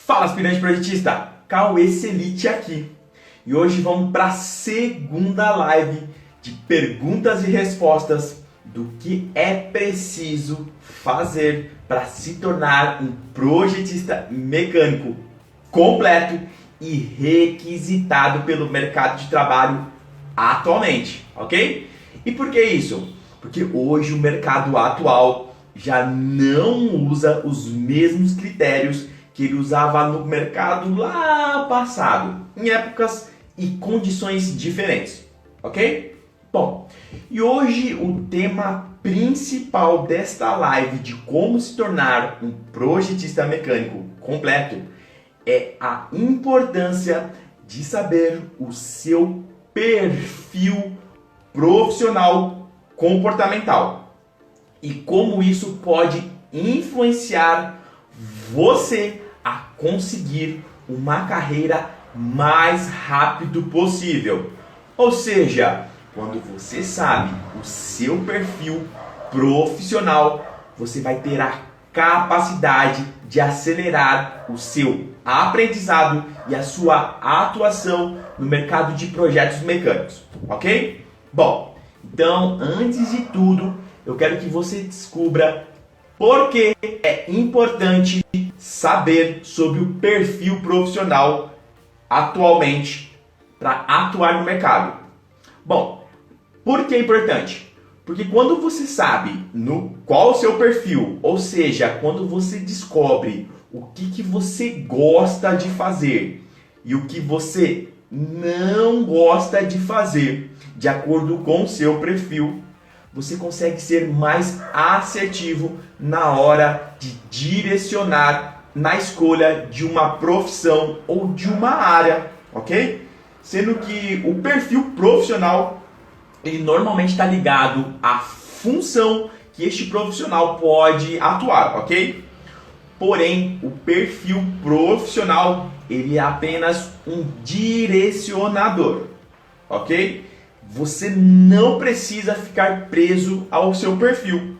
Fala, aspirante projetista! Cauê Celite aqui. E hoje vamos para a segunda live de perguntas e respostas do que é preciso fazer para se tornar um projetista mecânico completo e requisitado pelo mercado de trabalho atualmente, ok? E por que isso? Porque hoje o mercado atual já não usa os mesmos critérios que ele usava no mercado lá passado, em épocas e condições diferentes, ok? Bom, e hoje o tema principal desta live de como se tornar um projetista mecânico completo é a importância de saber o seu perfil profissional comportamental e como isso pode influenciar você a conseguir uma carreira mais rápido possível. Ou seja, quando você sabe o seu perfil profissional, você vai ter a capacidade de acelerar o seu aprendizado e a sua atuação no mercado de projetos mecânicos, ok? Bom, então antes de tudo, eu quero que você descubra por que é importante saber sobre o perfil profissional atualmente para atuar no mercado. Bom, por que é importante? Porque quando você sabe qual é o seu perfil, ou seja, quando você descobre o que você gosta de fazer e o que você não gosta de fazer, de acordo com o seu perfil, você consegue ser mais assertivo na hora de direcionar na escolha de uma profissão ou de uma área, ok? Sendo que o perfil profissional ele normalmente está ligado à função que este profissional pode atuar, ok? Porém, o perfil profissional ele é apenas um direcionador, ok? Você não precisa ficar preso ao seu perfil.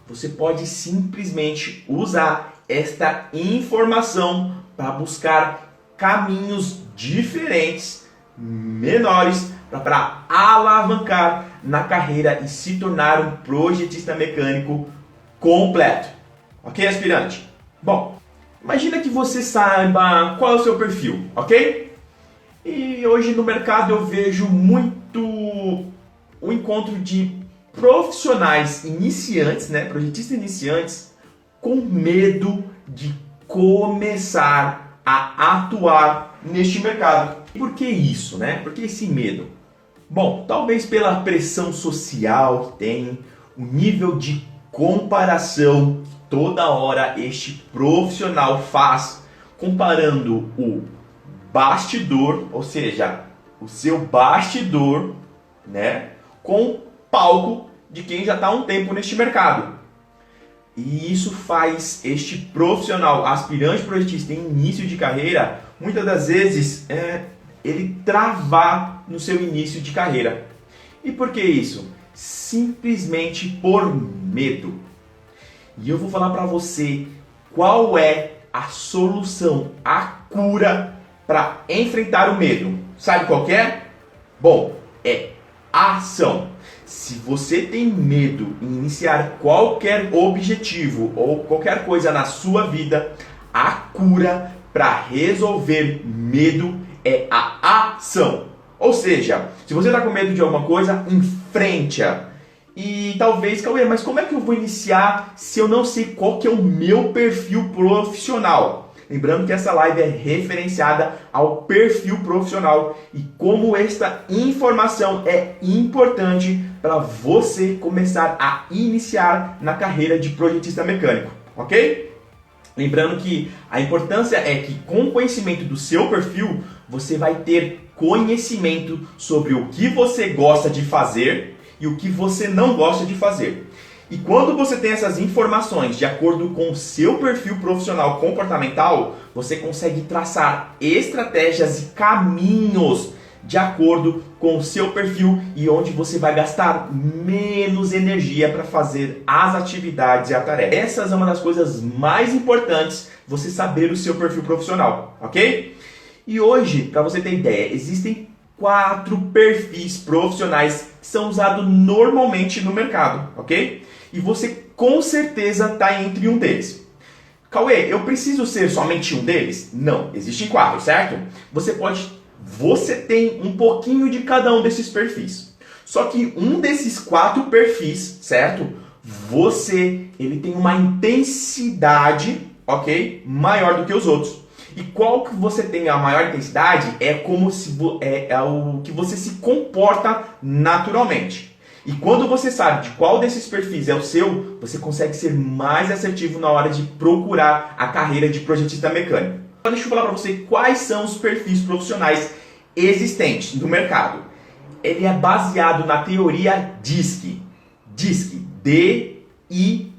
Você pode simplesmente usar esta informação para buscar caminhos diferentes, menores, para alavancar na carreira e se tornar um projetista mecânico completo. Ok, aspirante? Bom, imagina que você saiba qual é o seu perfil, ok? E hoje no mercado eu vejo muito o encontro de profissionais iniciantes, projetistas iniciantes, com medo de começar a atuar neste mercado. E por que isso, Por que esse medo? Bom, talvez pela pressão social que tem, o nível de comparação que toda hora este profissional faz, comparando o bastidor, ou seja, o seu bastidor, com o palco de quem já está há um tempo neste mercado. E isso faz este profissional, aspirante projetista em início de carreira, muitas das vezes ele travar no seu início de carreira. E por que isso? Simplesmente por medo. E eu vou falar para você qual é a solução, a cura para enfrentar o medo. Sabe qual que é? Bom, é ação. Se você tem medo em iniciar qualquer objetivo ou qualquer coisa na sua vida, a cura para resolver medo é a ação. Ou seja, se você está com medo de alguma coisa, enfrente-a. E talvez, Cauê, mas como é que eu vou iniciar se eu não sei qual que é o meu perfil profissional? Lembrando que essa live é referenciada ao perfil profissional e como esta informação é importante para você começar a iniciar na carreira de projetista mecânico, ok? Lembrando que a importância é que com o conhecimento do seu perfil, você vai ter conhecimento sobre o que você gosta de fazer e o que você não gosta de fazer. E quando você tem essas informações de acordo com o seu perfil profissional comportamental, você consegue traçar estratégias e caminhos de acordo com o seu perfil e onde você vai gastar menos energia para fazer as atividades e a tarefa. Essa é uma das coisas mais importantes, você saber o seu perfil profissional, ok? E hoje, para você ter ideia, existem 4 perfis profissionais que são usados normalmente no mercado, ok? E você com certeza está entre um deles. Cauê, eu preciso ser somente um deles? Não, existem 4, certo? Você tem um pouquinho de cada um desses perfis. Só que um desses 4 perfis, certo? Ele tem uma intensidade, ok? Maior do que os outros. E qual que você tem a maior intensidade é o que você se comporta naturalmente. E quando você sabe de qual desses perfis é o seu, você consegue ser mais assertivo na hora de procurar a carreira de projetista mecânico. Então, deixa eu falar para você quais são os perfis profissionais existentes no mercado. Ele é baseado na teoria DISC. DISC, D-I-S-C,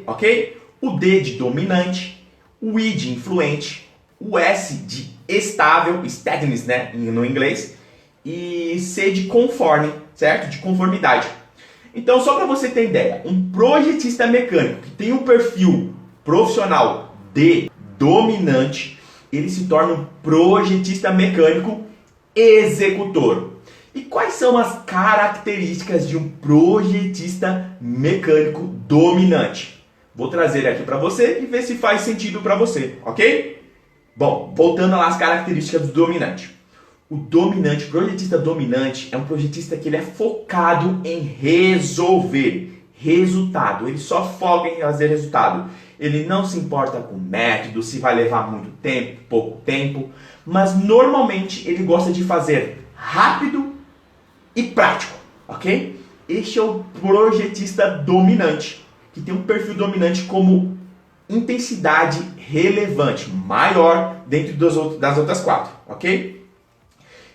ok? O D de dominante, o I de influente, o S de estável, steadiness, né, no inglês, e C de conforme, certo? De conformidade. Então, só para você ter ideia, um projetista mecânico que tem um perfil profissional de dominante, ele se torna um projetista mecânico executor. E quais são as características de um projetista mecânico dominante? Vou trazer aqui para você e ver se faz sentido para você, ok? Bom, voltando lá às características do dominante. O projetista dominante é um projetista que ele é focado em resolver resultado. Ele só foca em fazer resultado. Ele não se importa com método, se vai levar muito tempo, pouco tempo, mas normalmente ele gosta de fazer rápido e prático, ok? Este é o projetista dominante, que tem um perfil dominante como intensidade relevante, maior dentro das outras 4, ok?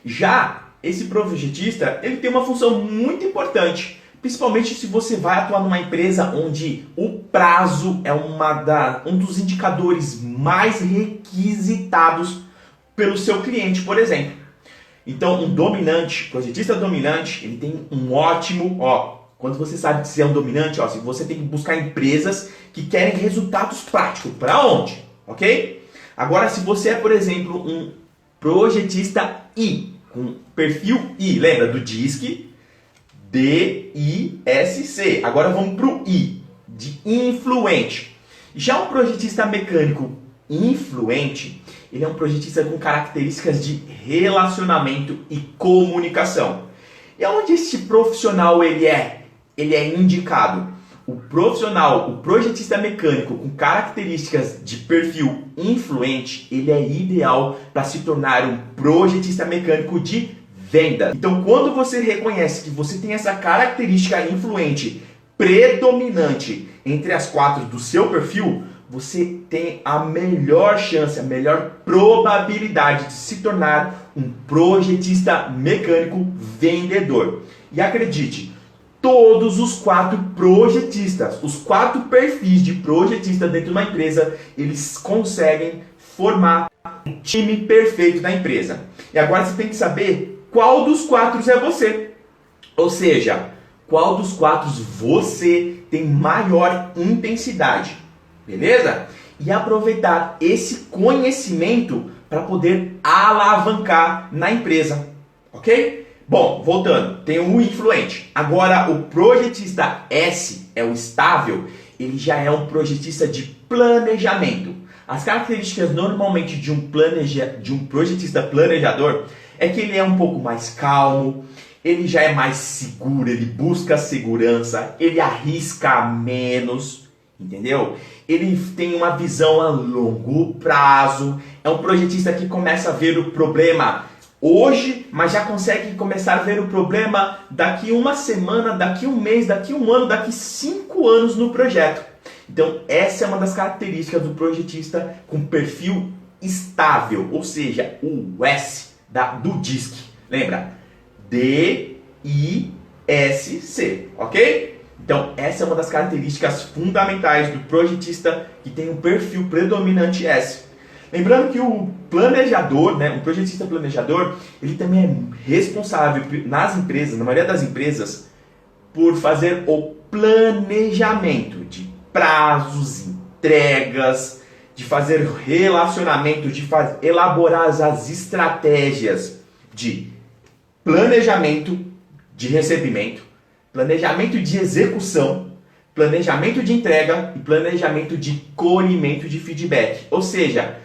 Já esse projetista, ele tem uma função muito importante, principalmente se você vai atuar numa empresa onde o prazo é um dos indicadores mais requisitados pelo seu cliente, por exemplo. Então, projetista dominante, ele tem um ótimo, quando você sabe que você é um dominante, se você tem que buscar empresas que querem resultados práticos, para onde? Ok? Agora, se você é, por exemplo, um projetista I, com perfil I, lembra do DISC? D-I-S-C. Agora vamos para o I, de influente. Já um projetista mecânico influente, ele é um projetista com características de relacionamento e comunicação. E onde esse profissional ele é indicado? O projetista mecânico com características de perfil influente, ele é ideal para se tornar um projetista mecânico de venda. Então, quando você reconhece que você tem essa característica influente predominante entre as 4 do seu perfil, você tem a melhor chance, a melhor probabilidade de se tornar um projetista mecânico vendedor. E acredite, todos os 4 projetistas, os 4 perfis de projetista dentro de uma empresa, eles conseguem formar um time perfeito da empresa. E agora você tem que saber qual dos 4 é você. Ou seja, qual dos 4 você tem maior intensidade. Beleza? E aproveitar esse conhecimento para poder alavancar na empresa. Ok? Bom, voltando, tem o influente. Agora, o projetista S é o estável, ele já é um projetista de planejamento. As características normalmente de um projetista planejador é que ele é um pouco mais calmo, ele já é mais seguro, ele busca segurança, ele arrisca menos, entendeu? Ele tem uma visão a longo prazo, é um projetista que começa a ver o problema hoje, mas já consegue começar a ver o problema daqui uma semana, daqui um mês, daqui um ano, daqui 5 anos no projeto. Então, essa é uma das características do projetista com perfil estável, ou seja, o S do DISC. Lembra? D-I-S-C, ok? Então, essa é uma das características fundamentais do projetista que tem um perfil predominante S. Lembrando que o planejador, né, um projetista planejador, ele também é responsável nas empresas, na maioria das empresas, por fazer o planejamento de prazos, entregas, de fazer relacionamento, de elaborar as estratégias de planejamento de recebimento, planejamento de execução, planejamento de entrega e planejamento de colhimento de feedback. Ou seja,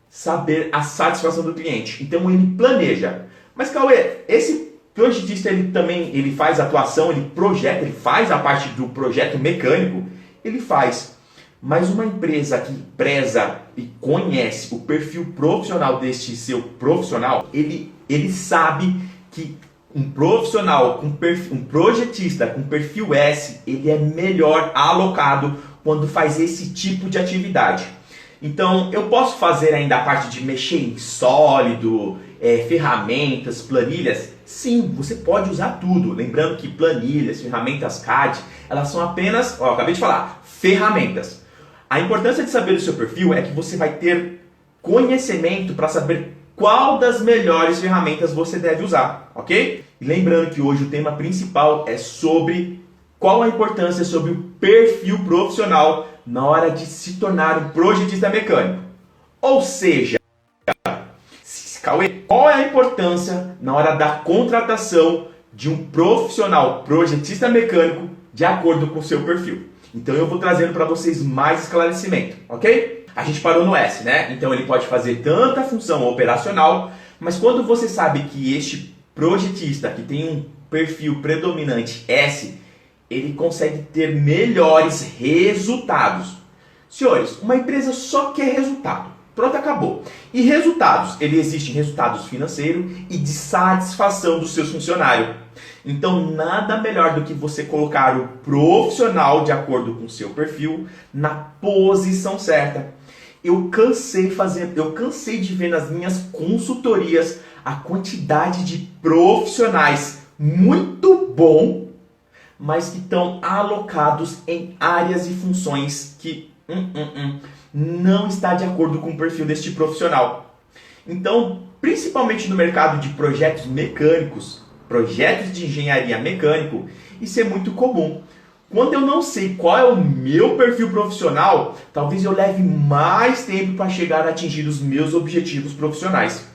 saber a satisfação do cliente. Então ele planeja. Mas Cauê, esse projetista ele faz atuação, ele projeta, ele faz a parte do projeto mecânico, ele faz. Mas uma empresa que preza e conhece o perfil profissional deste seu profissional, ele sabe que um profissional, um projetista com perfil S, ele é melhor alocado quando faz esse tipo de atividade. Então, eu posso fazer ainda a parte de mexer em sólido, ferramentas, planilhas? Sim, você pode usar tudo. Lembrando que planilhas, ferramentas CAD, elas são apenas, eu acabei de falar, ferramentas. A importância de saber o seu perfil é que você vai ter conhecimento para saber qual das melhores ferramentas você deve usar, ok? E lembrando que hoje o tema principal é sobre qual a importância sobre o perfil profissional na hora de se tornar um projetista mecânico. Ou seja, Cauê, qual é a importância na hora da contratação de um profissional projetista mecânico de acordo com o seu perfil? Então eu vou trazendo para vocês mais esclarecimento, ok? A gente parou no S, né? Então ele pode fazer tanta função operacional, mas quando você sabe que este projetista que tem um perfil predominante S, ele consegue ter melhores resultados. Senhores, uma empresa só quer resultado. Pronto, acabou. E resultados, existem resultados financeiros e de satisfação dos seus funcionários. Então, nada melhor do que você colocar o profissional de acordo com o seu perfil na posição certa. Eu cansei de ver nas minhas consultorias a quantidade de profissionais muito bom, mas que estão alocados em áreas e funções que não está de acordo com o perfil deste profissional. Então, principalmente no mercado de projetos mecânicos, projetos de engenharia mecânico, isso é muito comum. Quando eu não sei qual é o meu perfil profissional, talvez eu leve mais tempo para chegar a atingir os meus objetivos profissionais.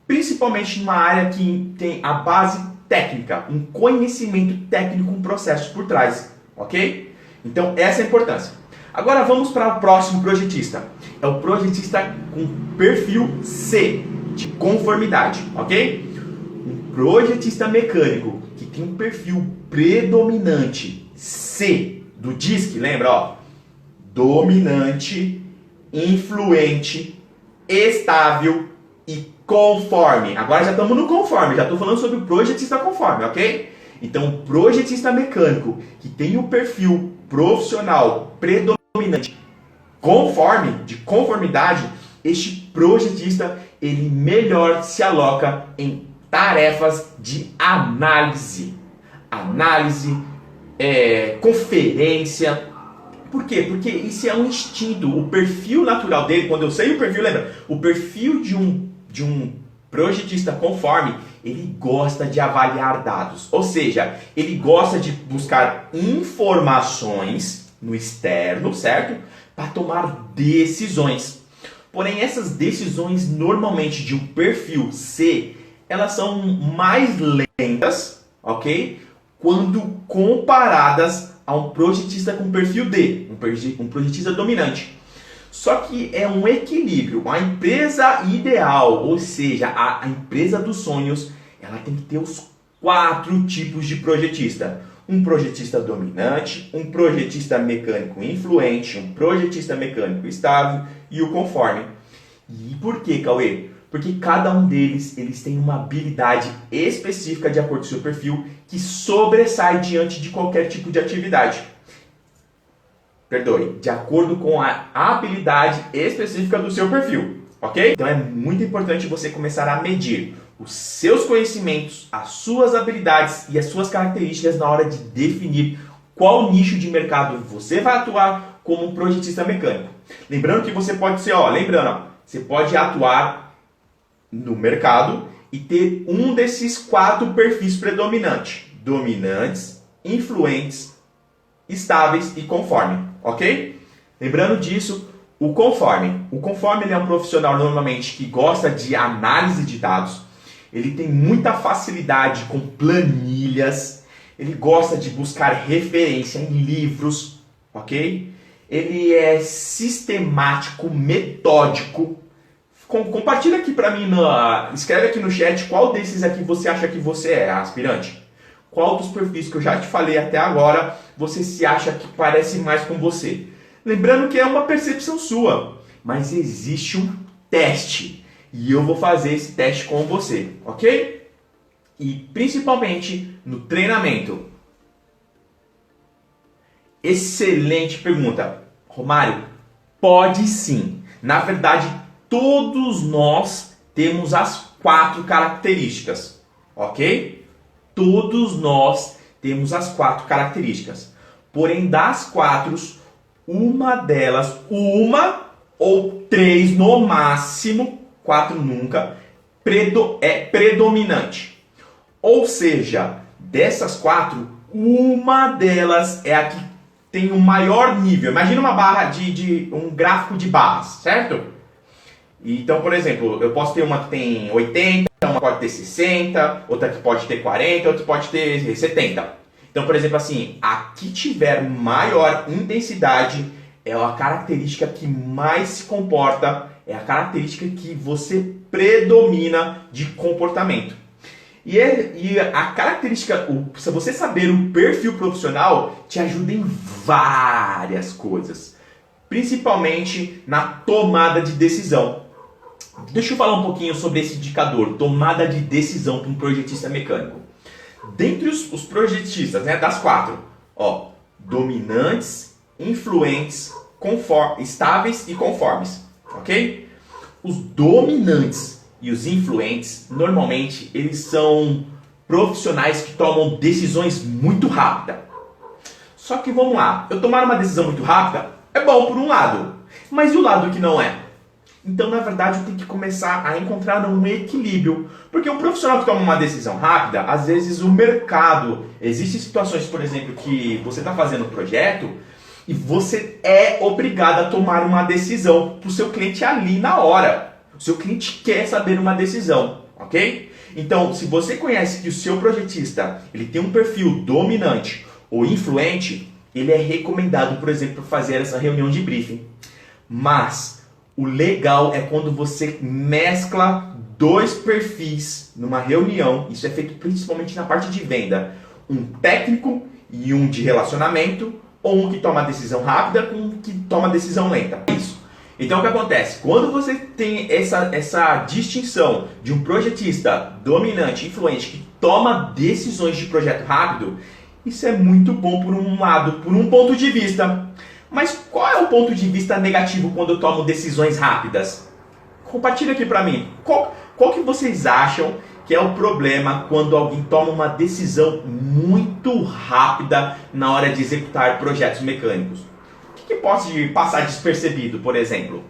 Principalmente numa área que tem a base técnica, um conhecimento técnico, um processo por trás, ok? Então essa é a importância. Agora vamos para o próximo projetista. É o projetista com perfil C, de conformidade, ok? Um projetista mecânico que tem um perfil predominante C, do DISC, lembra? Ó, dominante, influente, estável e conforme. Agora já estamos no conforme, já estou falando sobre o projetista conforme, ok? Então, o projetista mecânico que tem o perfil profissional predominante conforme, de conformidade, este projetista, ele melhor se aloca em tarefas de análise. Conferência. Por quê? Porque isso é um instinto, o perfil natural dele, quando eu sei o perfil, lembra? O perfil de um projetista conforme, ele gosta de avaliar dados, ou seja, ele gosta de buscar informações no externo, certo? Para tomar decisões. Porém, essas decisões normalmente de um perfil C, elas são mais lentas, ok? Quando comparadas a um projetista com perfil D, um projetista dominante. Só que é um equilíbrio. A empresa ideal, ou seja, a empresa dos sonhos, ela tem que ter os 4 tipos de projetista. Um projetista dominante, um projetista mecânico influente, um projetista mecânico estável e o conforme. E por que, Cauê? Porque cada um deles, eles têm uma habilidade específica de acordo com o seu perfil que sobressai diante de qualquer tipo de atividade. Perdoe, de acordo com a habilidade específica do seu perfil, ok? Então é muito importante você começar a medir os seus conhecimentos, as suas habilidades e as suas características na hora de definir qual nicho de mercado você vai atuar como um projetista mecânico. Lembrando que você pode ser, você pode atuar no mercado e ter um desses 4 perfis predominantes: dominantes, influentes, estáveis e conforme, ok? Lembrando disso, o conforme. O conforme ele é um profissional normalmente que gosta de análise de dados, ele tem muita facilidade com planilhas, ele gosta de buscar referência em livros, ok? Ele é sistemático, metódico. Compartilha aqui para mim, escreve aqui no chat qual desses aqui você acha que você é, aspirante. Qual dos perfis que eu já te falei até agora você se acha que parece mais com você? Lembrando que é uma percepção sua, mas existe um teste e eu vou fazer esse teste com você, ok? E principalmente no treinamento. Excelente pergunta, Romário. Pode sim. Na verdade, todos nós temos as 4 características, ok? Todos nós temos as 4 características. Porém, das 4, uma delas, uma ou 3 no máximo, 4 nunca, é predominante. Ou seja, dessas 4, uma delas é a que tem um maior nível. Imagina uma barra um gráfico de barras, certo? Então, por exemplo, eu posso ter uma que tem 80, uma pode ter 60, outra que pode ter 40, outra que pode ter 70. Então, por exemplo, assim, a que tiver maior intensidade é a característica que mais se comporta, é a característica que você predomina de comportamento. E a característica, se você saber o perfil profissional, te ajuda em várias coisas, principalmente na tomada de decisão. Deixa eu falar um pouquinho sobre esse indicador, tomada de decisão para um projetista mecânico. Dentre os projetistas, né, das 4, dominantes, influentes, estáveis e conformes, ok? Os dominantes e os influentes, normalmente, eles são profissionais que tomam decisões muito rápidas. Só que vamos lá, eu tomar uma decisão muito rápida é bom por um lado, mas e o lado que não é? Então, na verdade, eu tenho que começar a encontrar um equilíbrio. Porque um profissional que toma uma decisão rápida, às vezes o mercado... Existem situações, por exemplo, que você está fazendo um projeto e você é obrigado a tomar uma decisão para o seu cliente ali na hora. O seu cliente quer saber uma decisão, ok? Então, se você conhece que o seu projetista ele tem um perfil dominante ou influente, ele é recomendado, por exemplo, fazer essa reunião de briefing. Mas... o legal é quando você mescla 2 perfis numa reunião. Isso é feito principalmente na parte de venda. Um técnico e um de relacionamento, ou um que toma decisão rápida com um que toma decisão lenta. Isso. Então o que acontece? Quando você tem essa distinção de um projetista dominante, influente, que toma decisões de projeto rápido, isso é muito bom por um lado, por um ponto de vista. Mas qual é o ponto de vista negativo quando eu tomo decisões rápidas? Compartilha aqui pra mim. Qual que vocês acham que é o problema quando alguém toma uma decisão muito rápida na hora de executar projetos mecânicos? O que pode passar despercebido, por exemplo?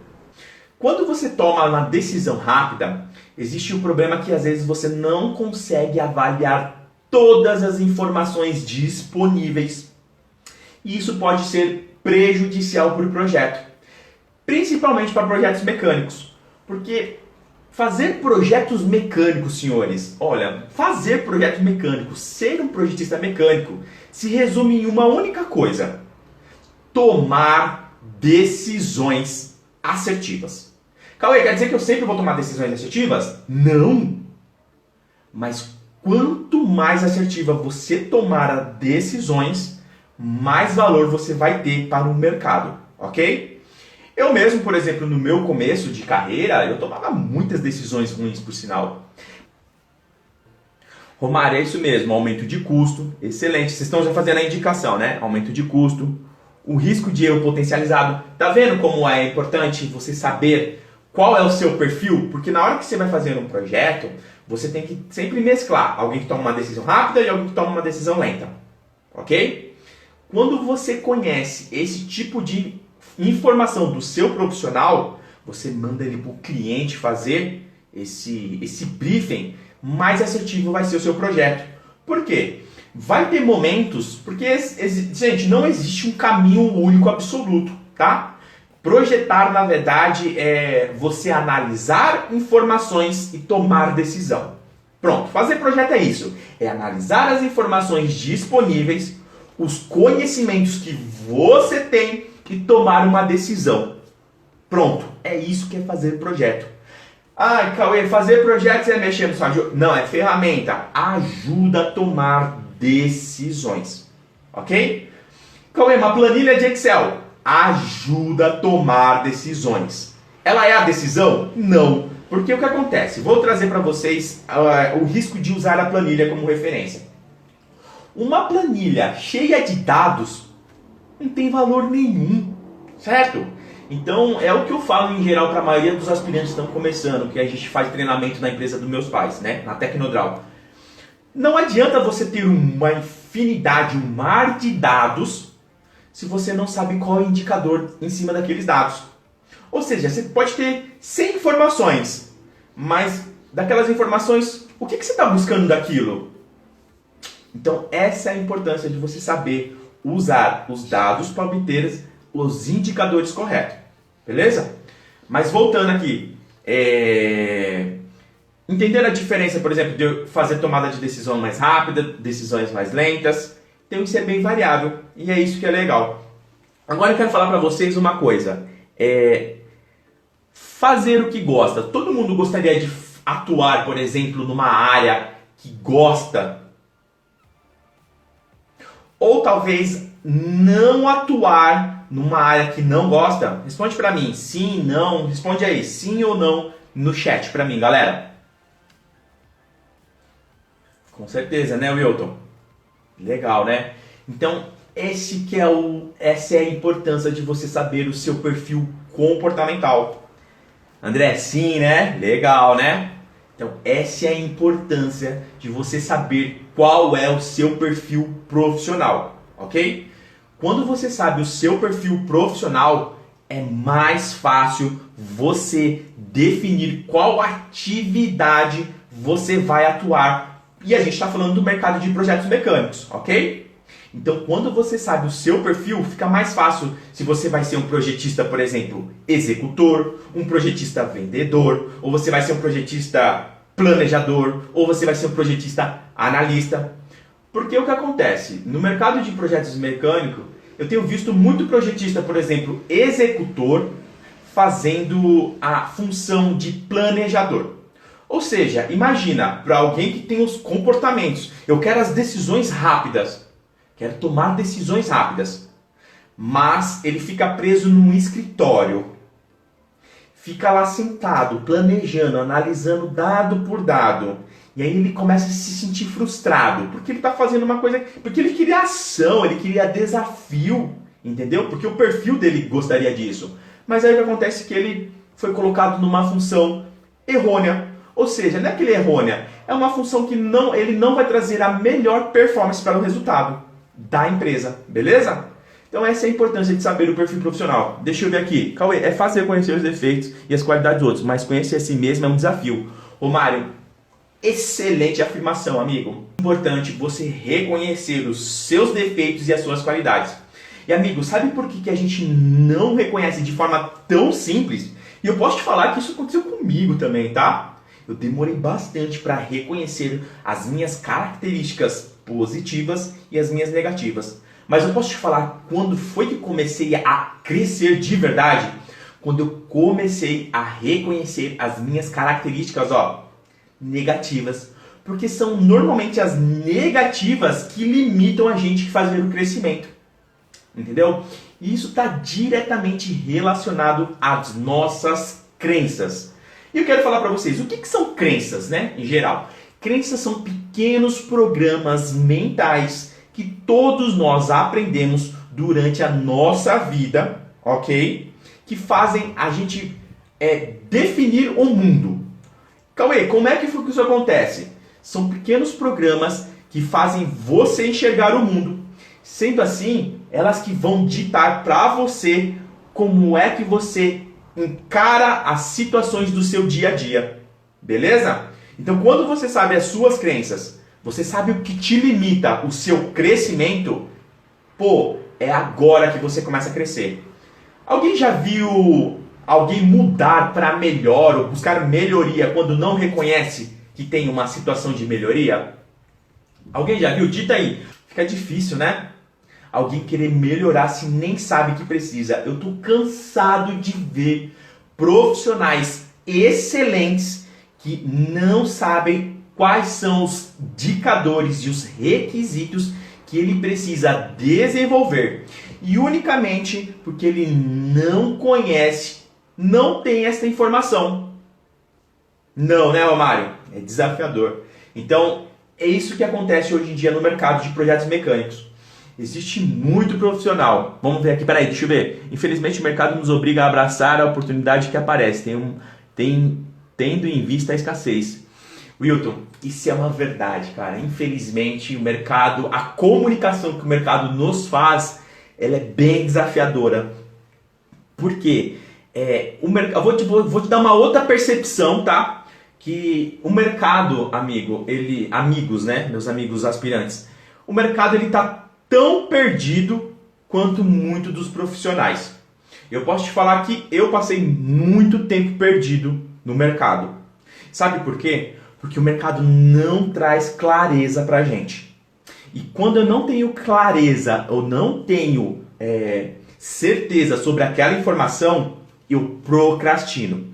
Quando você toma uma decisão rápida, existe um problema que às vezes você não consegue avaliar todas as informações disponíveis. E isso pode ser prejudicial para o projeto, principalmente para projetos mecânicos, porque fazer projetos mecânicos, senhores, olha, fazer projetos mecânicos, ser um projetista mecânico, se resume em uma única coisa: tomar decisões assertivas. Cauê, quer dizer que eu sempre vou tomar decisões assertivas? Não! Mas quanto mais assertiva você tomar decisões, mais valor você vai ter para o mercado, ok? Eu mesmo, por exemplo, no meu começo de carreira, eu tomava muitas decisões ruins, por sinal. Romário, é isso mesmo, aumento de custo, excelente. Vocês estão já fazendo a indicação, né? Aumento de custo, o risco de erro potencializado. Tá vendo como é importante você saber qual é o seu perfil? Porque na hora que você vai fazer um projeto, você tem que sempre mesclar alguém que toma uma decisão rápida e alguém que toma uma decisão lenta, ok? Quando você conhece esse tipo de informação do seu profissional, você manda ele para o cliente fazer esse briefing, mais assertivo vai ser o seu projeto. Por quê? Vai ter momentos, porque, gente, não existe um caminho único absoluto, tá? Projetar, na verdade, é você analisar informações e tomar decisão. Pronto, fazer projeto é isso. É analisar as informações disponíveis, os conhecimentos que você tem e tomar uma decisão. Pronto, é isso que é fazer projeto. Ah, Cauê, fazer projetos é mexer no site. Não, é ferramenta. Ajuda a tomar decisões. Ok? Cauê, uma planilha de Excel ajuda a tomar decisões. Ela é a decisão? Não. Porque o que acontece? Vou trazer para vocês o risco de usar a planilha como referência. Uma planilha cheia de dados não tem valor nenhum, certo? Então, é o que eu falo em geral para a maioria dos aspirantes que estão começando, que a gente faz treinamento na empresa dos meus pais, né? Na Tecnodral. Não adianta você ter uma infinidade, um mar de dados, se você não sabe qual é o indicador em cima daqueles dados. Ou seja, você pode ter 100 informações, mas daquelas informações, o que você está buscando daquilo? Então, essa é a importância de você saber usar os dados para obter os indicadores corretos. Beleza? Mas voltando aqui, entender a diferença, por exemplo, de fazer tomada de decisão mais rápida, decisões mais lentas. Então isso é bem variável e é isso que é legal. Agora eu quero falar para vocês uma coisa. Fazer o que gosta. Todo mundo gostaria de atuar, por exemplo, numa área que gosta. Ou talvez não atuar numa área que não gosta. Responde para mim, sim, não. Responde aí, sim ou não no chat para mim, galera. Com certeza, né, Wilton? Legal, né? Então, essa é a importância de você saber o seu perfil comportamental. André, sim, né? Legal, né? Então, essa é a importância de você saber qual é o seu perfil profissional, ok? Quando você sabe o seu perfil profissional, é mais fácil você definir qual atividade você vai atuar. E a gente está falando do mercado de projetos mecânicos, ok? Então, quando você sabe o seu perfil, fica mais fácil se você vai ser um projetista, por exemplo, executor, um projetista vendedor, ou você vai ser um projetista planejador, ou você vai ser um projetista analista. Porque o que acontece? No mercado de projetos mecânicos, eu tenho visto muito projetista, por exemplo, executor, fazendo a função de planejador. Ou seja, imagina, para alguém que tem os comportamentos, eu quero as decisões rápidas, quero tomar decisões rápidas, mas ele fica preso num escritório, fica lá sentado, planejando, analisando dado por dado, e aí ele começa a se sentir frustrado, porque ele está fazendo uma coisa, porque ele queria ação, ele queria desafio, entendeu? Porque o perfil dele gostaria disso. Mas aí o que acontece é que ele foi colocado numa função errônea. Ou seja, não é que ele é errônea, é uma função que ele não vai trazer a melhor performance para o resultado da empresa, beleza? Então essa é a importância de saber o perfil profissional. Deixa eu ver aqui. Cauê, é fácil reconhecer os defeitos e as qualidades dos outros, mas conhecer a si mesmo é um desafio. Ô Mário, excelente afirmação, amigo. É importante você reconhecer os seus defeitos e as suas qualidades. E amigo, sabe por que a gente não reconhece de forma tão simples? E eu posso te falar que isso aconteceu comigo também, tá? Eu demorei bastante para reconhecer as minhas características positivas e as minhas negativas. Mas eu posso te falar quando foi que comecei a crescer de verdade? Quando eu comecei a reconhecer as minhas características, negativas. Porque são normalmente as negativas que limitam a gente de fazer o crescimento. Entendeu? E isso está diretamente relacionado às nossas crenças. E eu quero falar para vocês, o que são crenças, né? Em geral. Crenças são pequenos programas mentais que todos nós aprendemos durante a nossa vida, ok? Que fazem a gente definir o mundo. Cauê, como é que isso acontece? São pequenos programas que fazem você enxergar o mundo. Sendo assim, elas que vão ditar para você como é que você encara as situações do seu dia a dia, beleza? Então, quando você sabe as suas crenças, você sabe o que te limita, o seu crescimento, pô, é agora que você começa a crescer. Alguém já viu alguém mudar para melhor ou buscar melhoria quando não reconhece que tem uma situação de melhoria? Alguém já viu? Dita aí. Fica difícil, né? Alguém querer melhorar se nem sabe que precisa. Eu tô cansado de ver profissionais excelentes que não sabem quais são os indicadores e os requisitos que ele precisa desenvolver. E unicamente porque ele não conhece, não tem essa informação. Não, né, Mário? É desafiador. Então, é isso que acontece hoje em dia no mercado de projetos mecânicos. Existe muito profissional. Vamos ver aqui, peraí, deixa eu ver. Infelizmente o mercado nos obriga a abraçar a oportunidade que aparece, tendo em vista a escassez. Wilton, isso é uma verdade, cara. Infelizmente o mercado, a comunicação que o mercado nos faz, ela é bem desafiadora. Por quê? Eu vou te dar uma outra percepção, tá? Que o mercado, amigos, né? Meus amigos aspirantes. O mercado, ele tá tão perdido quanto muito dos profissionais. Eu posso te falar que eu passei muito tempo perdido no mercado. Sabe por quê? Porque o mercado não traz clareza pra gente. E quando eu não tenho clareza ou não tenho certeza sobre aquela informação, eu procrastino.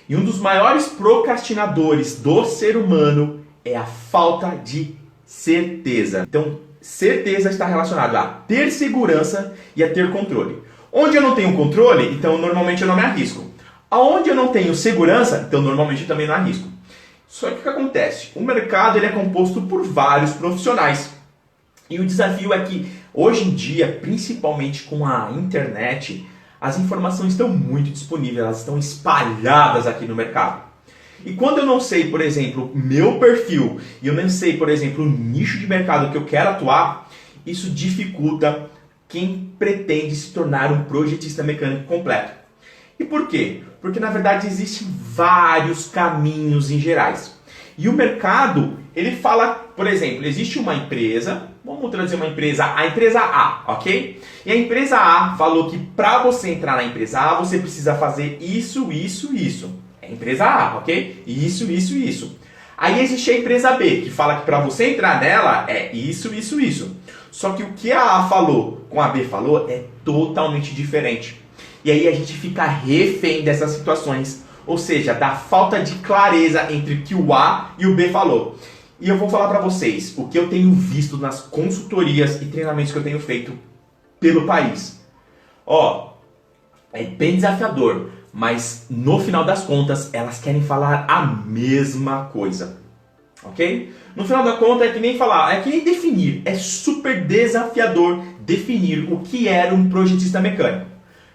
E um dos maiores procrastinadores do ser humano é a falta de certeza. Então, certeza está relacionado a ter segurança e a ter controle. Onde eu não tenho controle, então normalmente eu não me arrisco. Aonde eu não tenho segurança, então normalmente eu também não arrisco. Só que o que acontece? O mercado, ele é composto por vários profissionais. E o desafio é que hoje em dia, principalmente com a internet, as informações estão muito disponíveis, elas estão espalhadas aqui no mercado. E quando eu não sei, por exemplo, meu perfil, e eu não sei, por exemplo, o nicho de mercado que eu quero atuar, isso dificulta quem pretende se tornar um projetista mecânico completo. E por quê? Porque na verdade existem vários caminhos em gerais. E o mercado, ele fala, por exemplo, existe uma empresa, vamos trazer uma empresa, a empresa A, ok? E a empresa A falou que para você entrar na empresa A, você precisa fazer isso, isso, isso. Empresa A, ok? Isso, isso, isso. Aí existe a empresa B, que fala que para você entrar nela é isso, isso, isso. Só que o que a A falou com a B falou é totalmente diferente. E aí a gente fica refém dessas situações, ou seja, da falta de clareza entre o que o A e o B falou. E eu vou falar para vocês o que eu tenho visto nas consultorias e treinamentos que eu tenho feito pelo país. É bem desafiador. Mas no final das contas, elas querem falar a mesma coisa, ok? No final da conta é que nem falar, é que nem definir, é super desafiador definir o que era um projetista mecânico.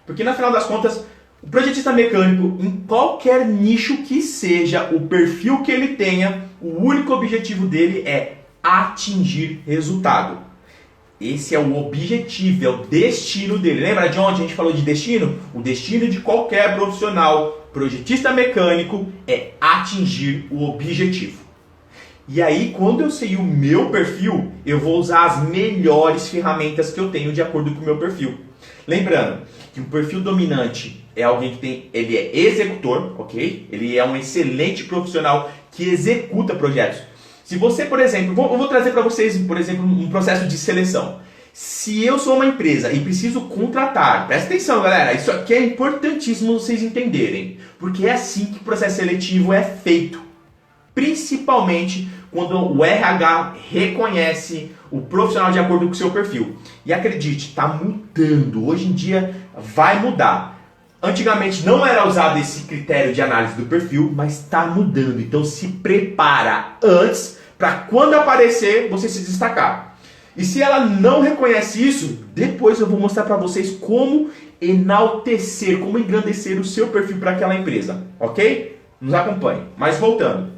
Porque no final das contas, o projetista mecânico, em qualquer nicho que seja, o perfil que ele tenha, o único objetivo dele é atingir resultado. Esse é o objetivo, é o destino dele. Lembra de onde a gente falou de destino? O destino de qualquer profissional, projetista mecânico, é atingir o objetivo. E aí, quando eu sei o meu perfil, eu vou usar as melhores ferramentas que eu tenho de acordo com o meu perfil. Lembrando que o perfil dominante é alguém que ele é executor, ok? Ele é um excelente profissional que executa projetos. Se você, por exemplo, eu vou trazer para vocês, por exemplo, um processo de seleção. Se eu sou uma empresa e preciso contratar, presta atenção, galera, isso aqui é importantíssimo vocês entenderem, porque é assim que o processo seletivo é feito. Principalmente quando o RH reconhece o profissional de acordo com o seu perfil. E acredite, está mudando. Hoje em dia vai mudar. Antigamente não era usado esse critério de análise do perfil, mas está mudando. Então se prepara antes para quando aparecer você se destacar. E se ela não reconhece isso, depois eu vou mostrar para vocês como enaltecer, como engrandecer o seu perfil para aquela empresa. Ok? Nos acompanhe. Mas voltando.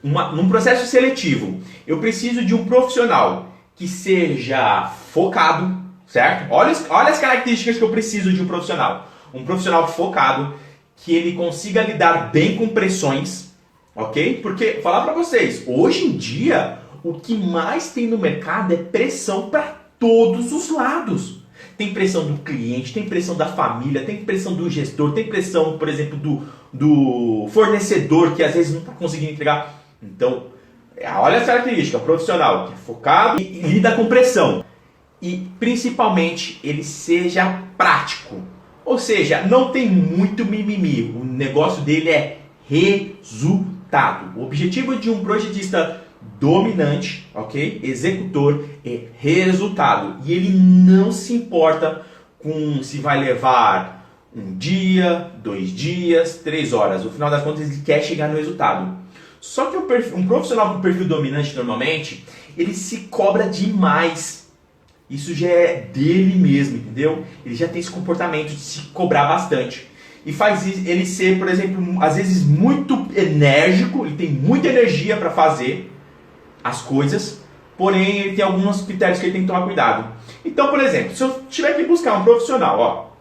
Num processo seletivo, eu preciso de um profissional que seja focado, certo? Olha as características que eu preciso de um profissional. um profissional focado, que ele consiga lidar bem com pressões, ok? Porque, vou falar para vocês, hoje em dia, o que mais tem no mercado é pressão para todos os lados. Tem pressão do cliente, tem pressão da família, tem pressão do gestor, tem pressão, por exemplo, do fornecedor, que às vezes não está conseguindo entregar. Então, olha essa característica, profissional que é focado e lida com pressão. E, principalmente, ele seja prático. Ou seja, não tem muito mimimi. O negócio dele é resultado. O objetivo de um projetista dominante, ok? Executor, é resultado. E ele não se importa com se vai levar um dia, 2 dias, 3 horas. No final das contas, ele quer chegar no resultado. Só que um profissional com perfil dominante, normalmente, ele se cobra demais. Isso já é dele mesmo, entendeu? Ele já tem esse comportamento de se cobrar bastante. E faz ele ser, por exemplo, às vezes muito enérgico, ele tem muita energia para fazer as coisas, porém ele tem alguns critérios que ele tem que tomar cuidado. Então, por exemplo, se eu tiver que buscar um profissional,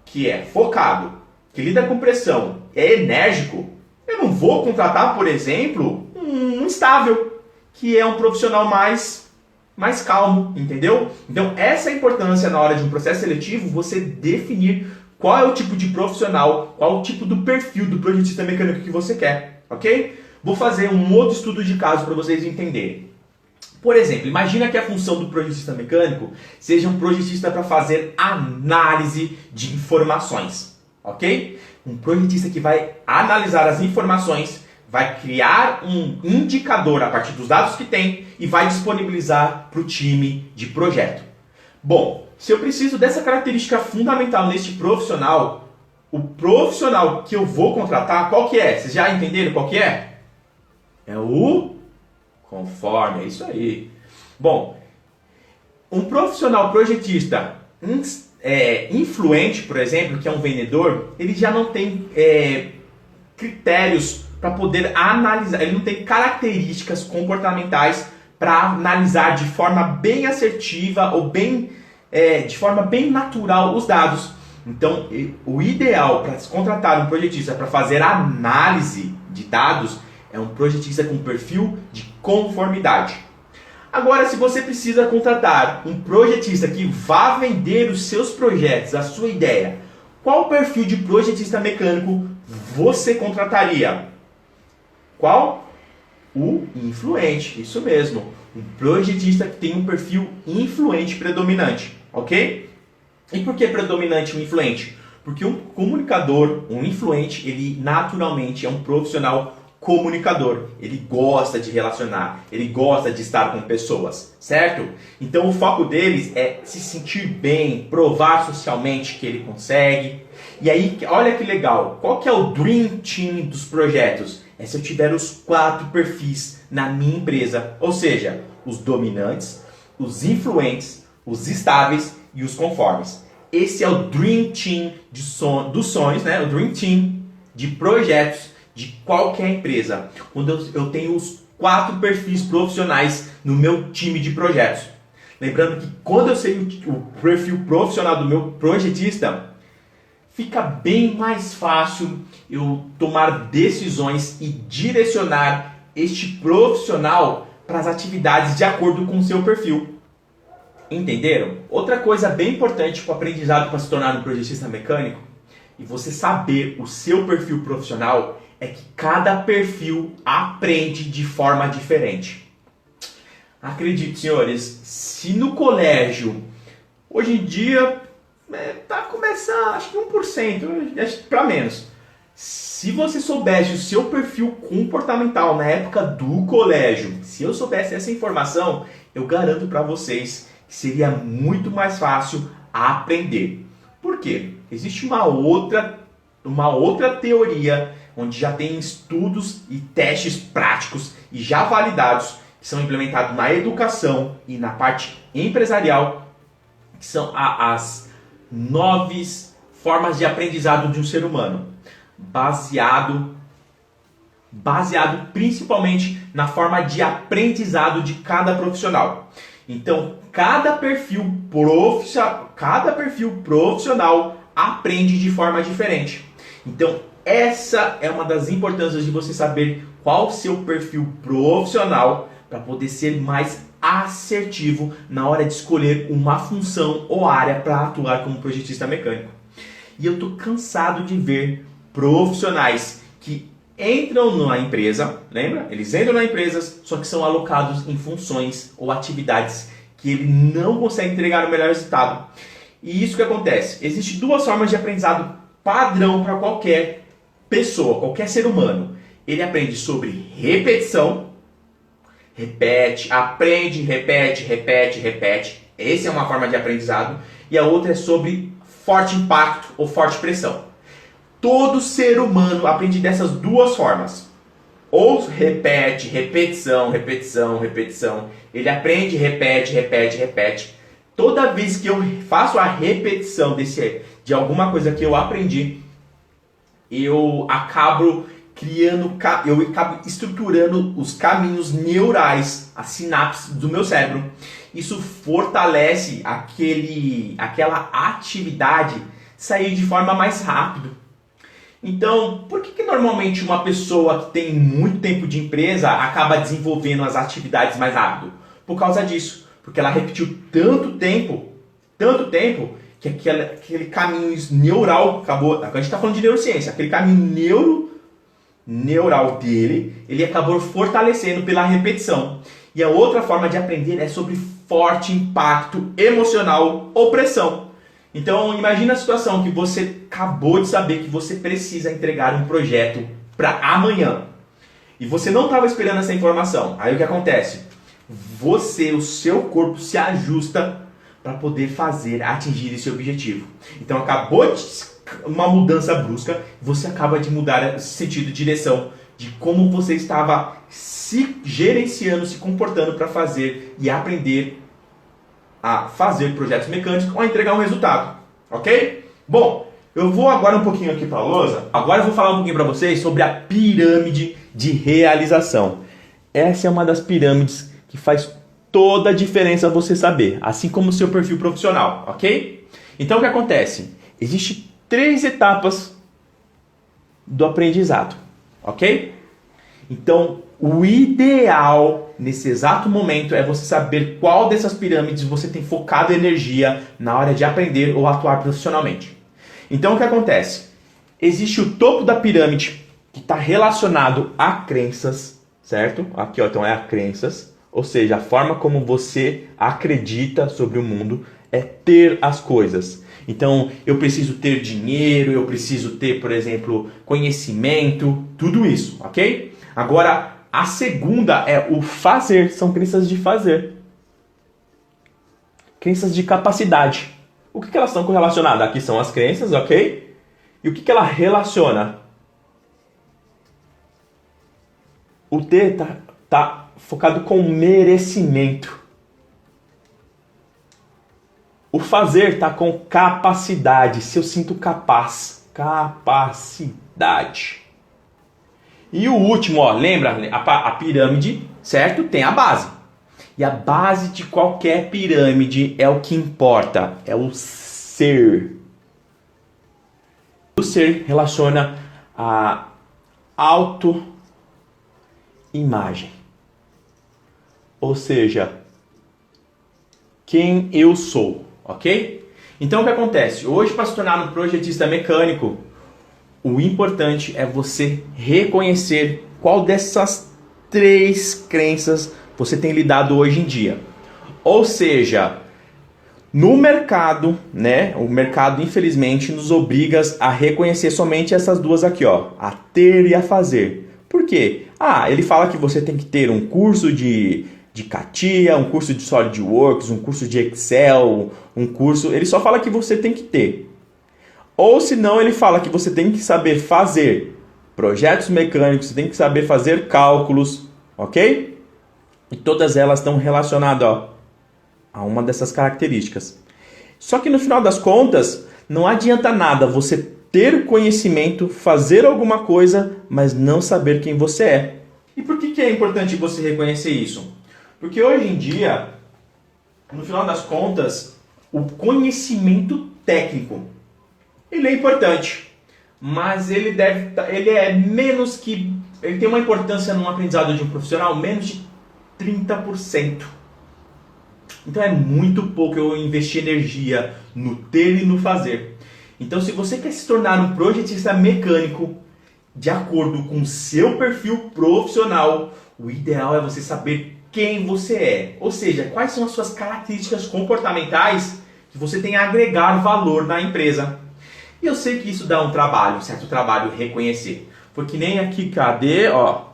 que é focado, que lida com pressão, é enérgico, eu não vou contratar, por exemplo, um instável, que é um profissional mais calmo, entendeu? Então, essa é a importância na hora de um processo seletivo, você definir qual é o tipo de profissional, qual é o tipo do perfil do projetista mecânico que você quer, ok? Vou fazer um outro estudo de caso para vocês entenderem. Por exemplo, imagina que a função do projetista mecânico seja um projetista para fazer análise de informações, ok? Um projetista que vai analisar as informações, vai criar um indicador a partir dos dados que tem e vai disponibilizar para o time de projeto. Bom, se eu preciso dessa característica fundamental neste profissional, o profissional que eu vou contratar, qual que é? Vocês já entenderam qual que é? É o conforme, é isso aí. Bom, um profissional projetista influente, por exemplo, que é um vendedor, ele já não tem critérios para poder analisar, ele não tem características comportamentais para analisar de forma bem assertiva ou de forma bem natural os dados. Então, o ideal para se contratar um projetista para fazer análise de dados é um projetista com perfil de conformidade. Agora, se você precisa contratar um projetista que vá vender os seus projetos, a sua ideia, qual perfil de projetista mecânico você contrataria? Qual? O influente, isso mesmo. Um projetista que tem um perfil influente predominante, ok? E por que predominante e influente? Porque um comunicador, um influente, ele naturalmente é um profissional comunicador. Ele gosta de relacionar, ele gosta de estar com pessoas, certo? Então o foco deles é se sentir bem, provar socialmente que ele consegue. E aí, olha que legal, qual que é o Dream Team dos projetos? É se eu tiver os 4 perfis na minha empresa, ou seja, os dominantes, os influentes, os estáveis e os conformes. Esse é o Dream Team dos sonhos, né? O Dream Team de projetos de qualquer empresa. Quando eu tenho os 4 perfis profissionais no meu time de projetos. Lembrando que quando eu sei o perfil profissional do meu projetista, fica bem mais fácil eu tomar decisões e direcionar este profissional para as atividades de acordo com o seu perfil. Entenderam? Outra coisa bem importante para o aprendizado para se tornar um projetista mecânico e você saber o seu perfil profissional é que cada perfil aprende de forma diferente. Acredite, senhores, se no colégio, hoje em dia, está começando, acho que 1%, para menos. Se você soubesse o seu perfil comportamental na época do colégio, se eu soubesse essa informação, eu garanto para vocês que seria muito mais fácil aprender. Por quê? Existe uma outra teoria onde já tem estudos e testes práticos e já validados que são implementados na educação e na parte empresarial, que são as 9 formas de aprendizado de um ser humano, baseado principalmente na forma de aprendizado de cada profissional. Então, cada perfil profissional aprende de forma diferente. Então, essa é uma das importâncias de você saber qual o seu perfil profissional para poder ser mais assertivo na hora de escolher uma função ou área para atuar como projetista mecânico. E eu tô cansado de ver profissionais que entram na empresa, lembra? Eles entram na empresa, só que são alocados em funções ou atividades que ele não consegue entregar o melhor resultado. E isso que acontece. Existem duas formas de aprendizado padrão para qualquer pessoa, qualquer ser humano. Ele aprende sobre repetição, repete, aprende, repete, repete, repete. Essa é uma forma de aprendizado. E a outra é sobre forte impacto ou forte pressão. Todo ser humano aprende dessas duas formas. Ou repete, repetição, repetição, repetição. Ele aprende, repete, repete, repete. Toda vez que eu faço a repetição de alguma coisa que eu aprendi, eu acabo estruturando os caminhos neurais, as sinapses do meu cérebro. Isso fortalece aquela atividade sair de forma mais rápida. Então, por que normalmente uma pessoa que tem muito tempo de empresa acaba desenvolvendo as atividades mais rápido? Por causa disso. Porque ela repetiu tanto tempo, que aquele caminho neural acabou. Agora a gente está falando de neurociência. Aquele caminho neural dele, ele acabou fortalecendo pela repetição. E a outra forma de aprender é sobre forte impacto emocional ou pressão. Então, imagina a situação que você acabou de saber que você precisa entregar um projeto para amanhã. E você não estava esperando essa informação. Aí o que acontece? O seu corpo se ajusta para poder atingir esse objetivo. Então, acabou de uma mudança brusca, você acaba de mudar esse sentido de direção de como você estava se gerenciando, se comportando para fazer e aprender a fazer projetos mecânicos ou a entregar um resultado, ok? Bom, eu vou agora um pouquinho aqui para a lousa. Agora eu vou falar um pouquinho para vocês sobre a pirâmide de realização. Essa é uma das pirâmides que faz toda a diferença você saber, assim como o seu perfil profissional, ok? Então o que acontece? Existem 3 etapas do aprendizado, ok? Então, o ideal nesse exato momento é você saber qual dessas pirâmides você tem focado energia na hora de aprender ou atuar profissionalmente. Então, o que acontece? Existe o topo da pirâmide que está relacionado a crenças, certo? Aqui, ó, então é a crenças, ou seja, a forma como você acredita sobre o mundo é ter as coisas. Então, eu preciso ter dinheiro, eu preciso ter, por exemplo, conhecimento, tudo isso, ok? Agora, a segunda é o fazer, são crenças de fazer. Crenças de capacidade. O que elas estão correlacionadas? Aqui são as crenças, ok? E o que ela relaciona? O T tá focado com merecimento. O fazer tá com capacidade, se eu sinto capaz. Capacidade. E o último, ó, lembra? A pirâmide, certo? Tem a base. E a base de qualquer pirâmide é o que importa, é o ser. O ser relaciona a autoimagem. Ou seja, quem eu sou, ok? Então o que acontece? Hoje, para se tornar um projetista mecânico, o importante é você reconhecer qual dessas 3 crenças você tem lidado hoje em dia. Ou seja, no mercado, né? O mercado infelizmente nos obriga a reconhecer somente essas duas aqui, ó, a ter e a fazer. Por quê? Ele fala que você tem que ter um curso de CATIA, um curso de SolidWorks, um curso de Excel, ele só fala que você tem que ter. Ou senão ele fala que você tem que saber fazer projetos mecânicos, você tem que saber fazer cálculos, ok? E todas elas estão relacionadas, ó, a uma dessas características. Só que no final das contas, não adianta nada você ter conhecimento, fazer alguma coisa, mas não saber quem você é. E por que é importante você reconhecer isso? Porque hoje em dia, no final das contas, o conhecimento técnico Ele é importante, mas ele é menos que... Ele tem uma importância no aprendizado de um profissional menos de 30%. Então é muito pouco eu investir energia no ter e no fazer. Então se você quer se tornar um projetista mecânico de acordo com o seu perfil profissional, o ideal é você saber quem você é. Ou seja, quais são as suas características comportamentais que você tem a agregar valor na empresa. E eu sei que isso dá um certo trabalho reconhecer. Porque nem aqui, cadê? Ó,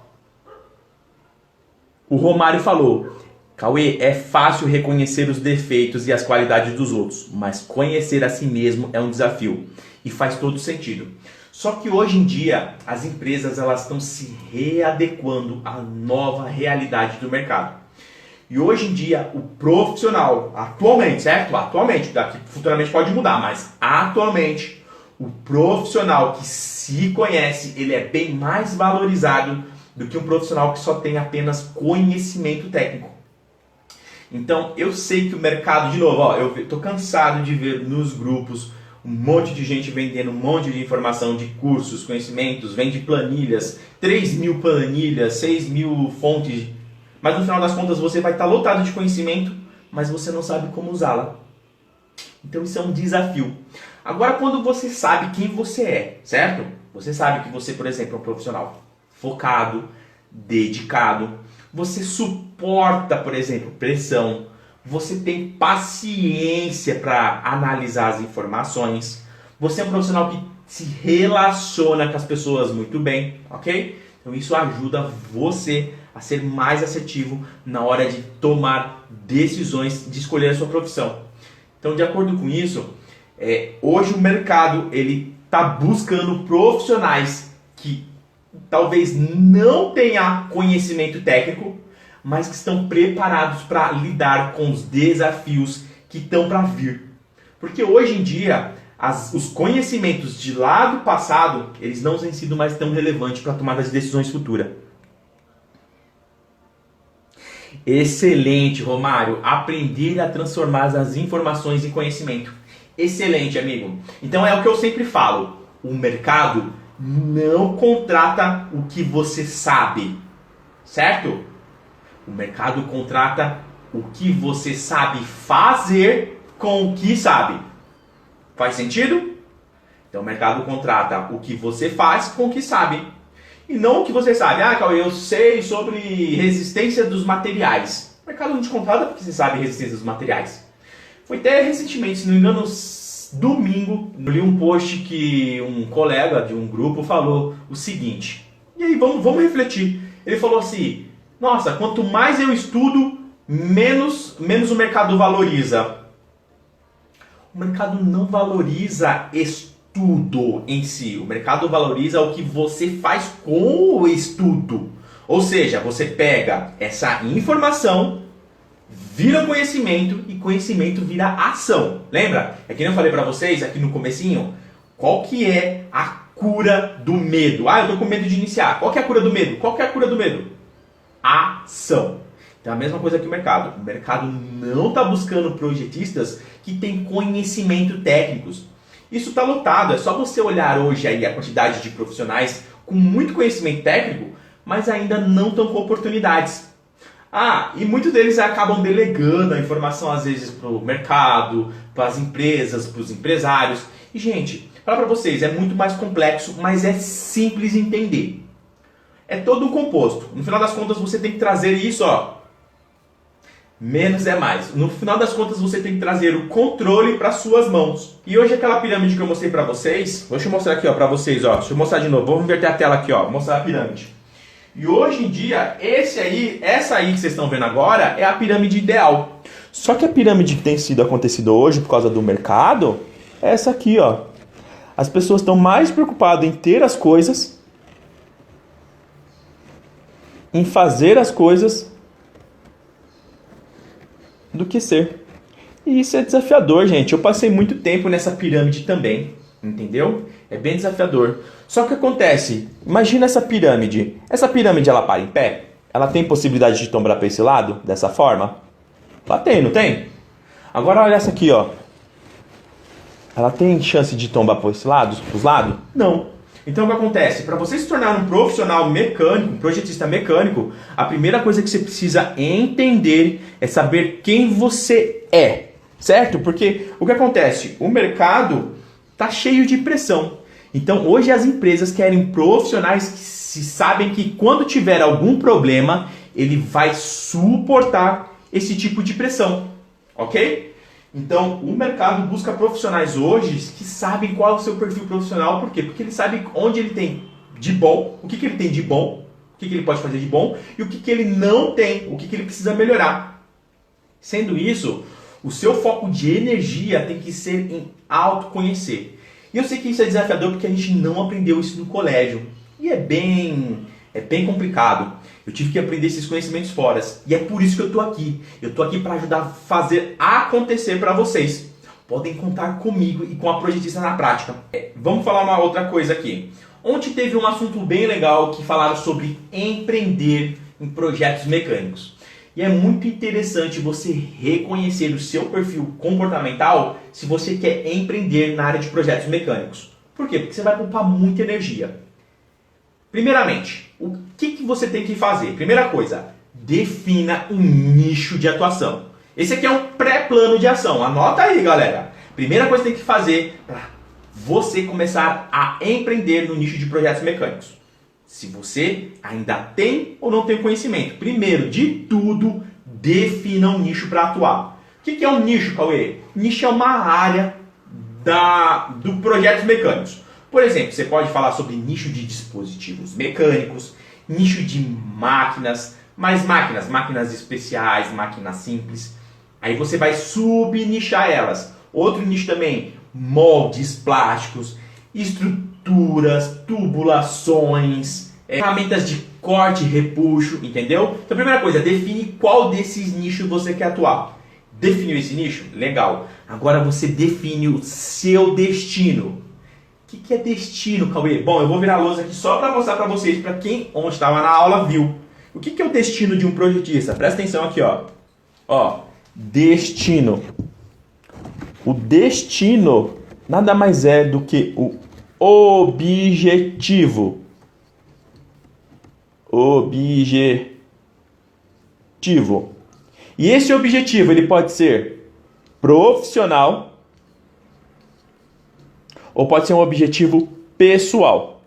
o Romário falou: Cauê, é fácil reconhecer os defeitos e as qualidades dos outros, mas conhecer a si mesmo é um desafio. E faz todo sentido. Só que hoje em dia, as empresas elas estão se readequando à nova realidade do mercado. E hoje em dia, o profissional, atualmente, certo? Atualmente, daqui futuramente pode mudar, mas atualmente, o profissional que se conhece, ele é bem mais valorizado do que um profissional que só tem apenas conhecimento técnico. Então, eu sei que o mercado, de novo, eu estou cansado de ver nos grupos um monte de gente vendendo um monte de informação de cursos, conhecimentos, vende planilhas, 3.000 planilhas, 6.000 fontes, mas no final das contas você vai estar lotado de conhecimento, mas você não sabe como usá-la. Então isso é um desafio. Agora, quando você sabe quem você é, certo? Você sabe que você, por exemplo, é um profissional focado, dedicado, você suporta, por exemplo, pressão, você tem paciência para analisar as informações, você é um profissional que se relaciona com as pessoas muito bem, ok? Então isso ajuda você a ser mais assertivo na hora de tomar decisões de escolher a sua profissão. Então, de acordo com isso, hoje o mercado ele está buscando profissionais que talvez não tenham conhecimento técnico, mas que estão preparados para lidar com os desafios que estão para vir. Porque hoje em dia, os conhecimentos de lá do passado, eles não têm sido mais tão relevantes para a tomada de decisões futuras. Excelente, Romário. Aprender a transformar as informações em conhecimento. Excelente, amigo. Então é o que eu sempre falo. O mercado não contrata o que você sabe, certo? O mercado contrata o que você sabe fazer com o que sabe. Faz sentido? Então o mercado contrata o que você faz com o que sabe. E não o que você sabe. Ah, Cauê, eu sei sobre resistência dos materiais. O mercado não te contrata porque você sabe resistência dos materiais. Foi até recentemente, se não me engano, domingo, eu li um post que um colega de um grupo falou o seguinte. E aí, vamos refletir. Ele falou assim: nossa, quanto mais eu estudo, menos o mercado valoriza. O mercado não valoriza estudo em si. O mercado valoriza o que você faz com o estudo. Ou seja, você pega essa informação, vira conhecimento e conhecimento vira ação. Lembra? É que eu falei para vocês aqui no comecinho, qual que é a cura do medo? Ah, eu tô com medo de iniciar. Qual que é a cura do medo? Qual que é a cura do medo? Ação. Então a mesma coisa que o mercado. O mercado não está buscando projetistas que têm conhecimento técnicos. Isso está lotado. É só você olhar hoje aí a quantidade de profissionais com muito conhecimento técnico, mas ainda não estão com oportunidades. Ah, e muitos deles acabam delegando a informação às vezes para o mercado, para as empresas, para os empresários. E gente, falar para vocês, é muito mais complexo, mas é simples entender. É todo um composto. No final das contas você tem que trazer isso, ó. Menos é mais. No final das contas você tem que trazer o controle para suas mãos. E hoje aquela pirâmide que eu mostrei para vocês, deixa eu mostrar aqui, ó, para vocês, ó. Deixa eu mostrar de novo. Vamos inverter a tela aqui, ó, mostrar a pirâmide. E hoje em dia, essa aí que vocês estão vendo agora é a pirâmide ideal. Só que a pirâmide que tem sido acontecida hoje por causa do mercado é essa aqui, ó. As pessoas estão mais preocupadas em ter as coisas, em fazer as coisas, do que ser. E isso é desafiador, gente. Eu passei muito tempo nessa pirâmide também, entendeu? É bem desafiador. Só que acontece, imagina essa pirâmide. Essa pirâmide, ela para em pé? Ela tem possibilidade de tombar para esse lado, dessa forma? Ela tem, não tem? Agora olha essa aqui, ó. ela tem chance de tombar para os lados? Não. Então o que acontece? Para você se tornar um profissional mecânico, um projetista mecânico, a primeira coisa que você precisa entender é saber quem você é, certo? Porque o que acontece? O mercado está cheio de pressão. Então hoje as empresas querem profissionais que sabem que quando tiver algum problema, ele vai suportar esse tipo de pressão, ok? Então, o mercado busca profissionais hoje que sabem qual é o seu perfil profissional. Por quê? Porque ele sabe onde ele tem de bom, o que ele tem de bom, o que ele pode fazer de bom e o que ele não tem, o que ele precisa melhorar. Sendo isso, o seu foco de energia tem que ser em autoconhecer. E eu sei que isso é desafiador porque a gente não aprendeu isso no colégio. E é bem complicado. Eu tive que aprender esses conhecimentos fora. E é por isso que eu estou aqui. Eu estou aqui para ajudar a fazer acontecer para vocês. Podem contar comigo e com a Projetista na Prática. Vamos falar uma outra coisa aqui. Ontem teve um assunto bem legal que falaram sobre empreender em projetos mecânicos. E é muito interessante você reconhecer o seu perfil comportamental se você quer empreender na área de projetos mecânicos. Por quê? Porque você vai poupar muita energia. Primeiramente, o que você tem que fazer? Primeira coisa, defina um nicho de atuação. Esse aqui é um pré-plano de ação. Anota aí, galera. Primeira coisa que tem que fazer para você começar a empreender no nicho de projetos mecânicos. Se você ainda tem ou não tem conhecimento. Primeiro de tudo, defina um nicho para atuar. O que é um nicho, Cauê? Nicho é uma área do projetos mecânicos. Por exemplo, você pode falar sobre nicho de dispositivos mecânicos, nicho de máquinas, máquinas especiais, máquinas simples. Aí você vai subnichar elas. Outro nicho também, moldes plásticos, estruturas, tubulações, ferramentas de corte e repuxo, entendeu? Então, a primeira coisa, define qual desses nichos você quer atuar. Definiu esse nicho? Legal. Agora você define o seu destino. O que é destino, Cauê? Bom, eu vou virar a lousa aqui só para mostrar para vocês, para quem ontem estava na aula viu. O que é o destino de um projetista? Presta atenção aqui, ó. Ó, destino. O destino nada mais é do que o objetivo. Objetivo. E esse objetivo, ele pode ser profissional, ou pode ser um objetivo pessoal.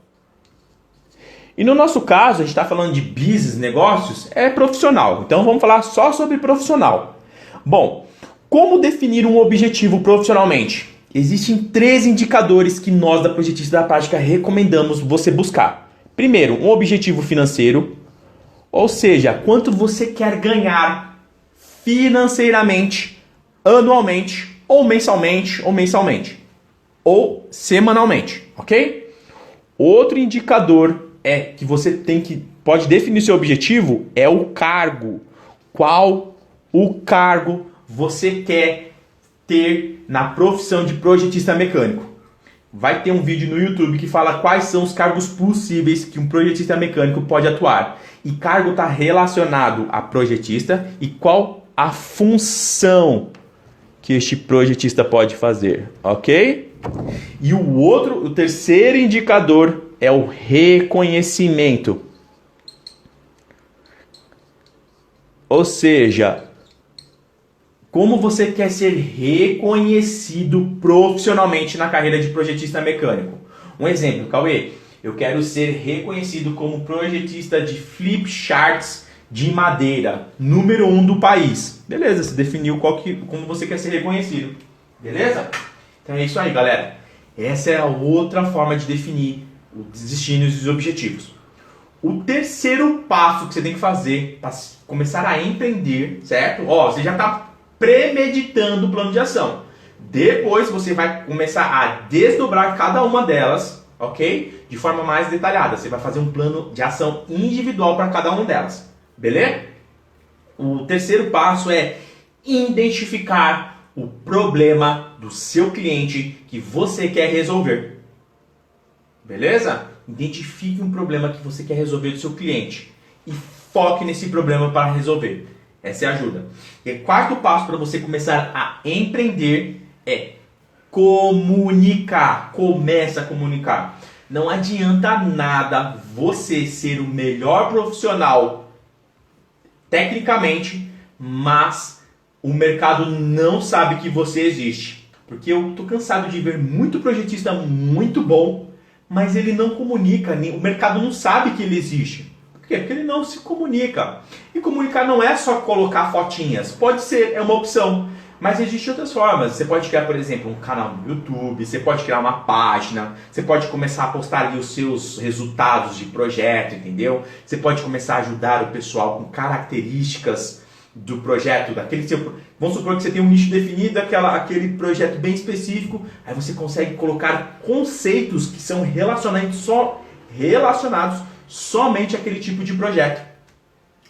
E no nosso caso, a gente está falando de business, negócios, é profissional. Então vamos falar só sobre profissional. Bom, como definir um objetivo profissionalmente? Existem 3 indicadores que nós da Projetista da Prática recomendamos você buscar. Primeiro, um objetivo financeiro, ou seja, quanto você quer ganhar financeiramente, anualmente, ou mensalmente, ou semanalmente, ok? Outro indicador que você pode definir seu objetivo é o cargo. Qual o cargo você quer ter na profissão de projetista mecânico? Vai ter um vídeo no YouTube que fala quais são os cargos possíveis que um projetista mecânico pode atuar. E cargo está relacionado a projetista e qual a função que este projetista pode fazer, ok? E o terceiro indicador é o reconhecimento. Ou seja, como você quer ser reconhecido profissionalmente na carreira de projetista mecânico. Um exemplo, Cauê, eu quero ser reconhecido como projetista de flip charts de madeira, número 1 do país. Beleza, você definiu como você quer ser reconhecido. Beleza? Então é isso aí, galera. Essa é a outra forma de definir os destinos e os objetivos. O terceiro passo que você tem que fazer para começar a empreender, certo? Você já está premeditando o plano de ação. Depois você vai começar a desdobrar cada uma delas, ok? De forma mais detalhada. Você vai fazer um plano de ação individual para cada uma delas. Beleza? O terceiro passo é identificar o problema do seu cliente que você quer resolver. Beleza? Identifique um problema que você quer resolver do seu cliente e foque nesse problema para resolver. Essa é a ajuda. E o quarto passo para você começar a empreender é comunicar. Começa a comunicar. Não adianta nada você ser o melhor profissional tecnicamente, mas o mercado não sabe que você existe. Porque eu tô cansado de ver muito projetista muito bom, mas ele não comunica, o mercado não sabe que ele existe. Por quê? Porque ele não se comunica. E comunicar não é só colocar fotinhas. Pode ser, é uma opção. Mas existem outras formas. Você pode criar, por exemplo, um canal no YouTube, você pode criar uma página, você pode começar a postar ali os seus resultados de projeto, entendeu? Você pode começar a ajudar o pessoal com características do projeto, daquele seu... Vamos supor que você tem um nicho definido, aquele projeto bem específico, aí você consegue colocar conceitos que são relacionados somente àquele tipo de projeto.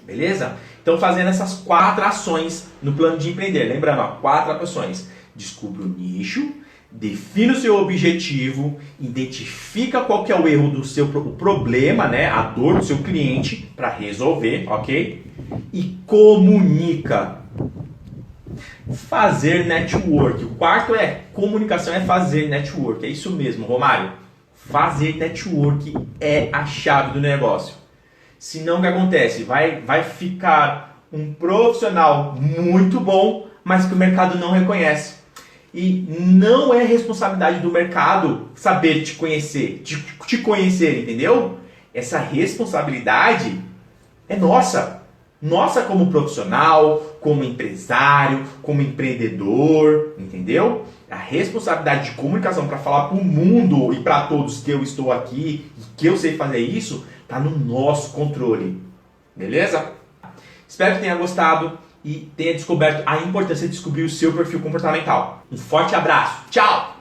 Beleza? Então, fazendo essas 4 ações no plano de empreender. Lembrando, ó, 4 ações. Descubra o nicho, defina o seu objetivo, identifica qual que é o erro do seu problema, né? A dor do seu cliente para resolver, ok? E comunica. Fazer network. O quarto é comunicação, é fazer network. É isso mesmo, Romário. Fazer network é a chave do negócio. Senão o que acontece? Vai ficar um profissional muito bom, mas que o mercado não reconhece. E não é responsabilidade do mercado saber te conhecer, te conhecer, entendeu? Essa responsabilidade é nossa. Nossa como profissional, como empresário, como empreendedor, entendeu? A responsabilidade de comunicação para falar para o mundo e para todos que eu estou aqui e que eu sei fazer isso, está no nosso controle. Beleza? Espero que tenha gostado e tenha descoberto a importância de descobrir o seu perfil comportamental. Um forte abraço. Tchau!